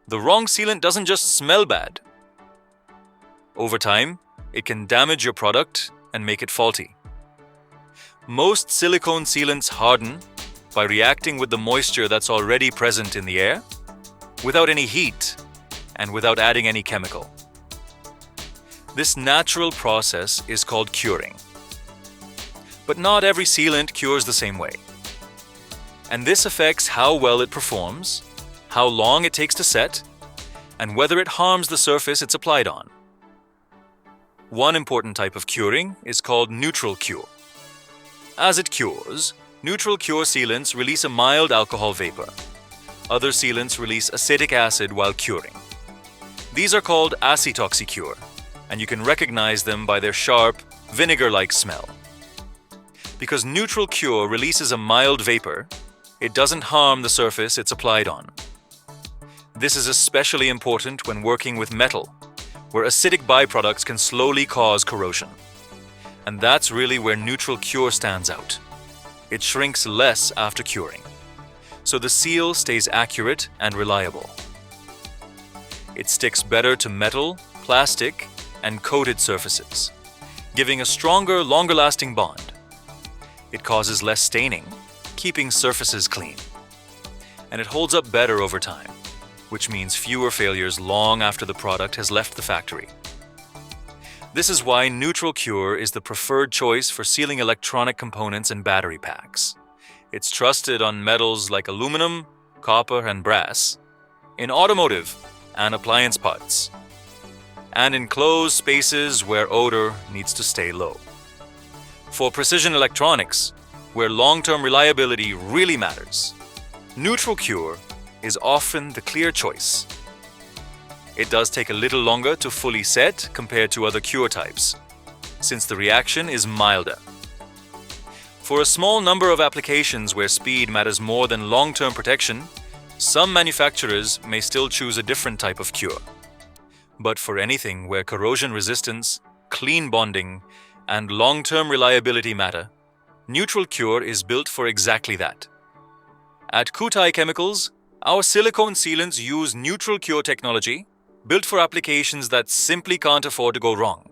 The wrong sealant doesn't just smell bad. Over time, it can damage your product and make it faulty. Most silicone sealants harden by reacting with the moisture that's already present in the air, without any heat and without adding any chemical. This natural process is called curing. But not every sealant cures the same way. And this affects how well it performs, how long it takes to set, and whether it harms the surface it's applied on. One important type of curing is called neutral cure. As it cures, neutral cure sealants release a mild alcohol vapor. Other sealants release acetic acid while curing. These are called Acetoxy cure, and you can recognize them by their sharp, vinegar-like smell. Because neutral cure releases a mild vapor, it doesn't harm the surface it's applied on. This is especially important when working with metal, where acidic byproducts can slowly cause corrosion. And that's really where neutral cure stands out. It shrinks less after curing, so the seal stays accurate and reliable. It sticks better to metal, plastic, and coated surfaces, giving a stronger, longer-lasting bond. It causes less staining, keeping surfaces clean. And it holds up better over time, which means fewer failures long after the product has left the factory. This is why neutral cure is the preferred choice for sealing electronic components and battery packs. It's trusted on metals like aluminum, copper, and brass, in automotive and appliance parts, and in closed spaces where odor needs to stay low. For precision electronics, where long-term reliability really matters, neutral cure is often the clear choice. It does take a little longer to fully set compared to other cure types, since the reaction is milder. For a small number of applications where speed matters more than long-term protection, some manufacturers may still choose a different type of cure. But for anything where corrosion resistance, clean bonding, and long-term reliability matter, neutral cure is built for exactly that. At Kootai Chemicals, our silicone sealants use neutral cure technology built for applications that simply can't afford to go wrong.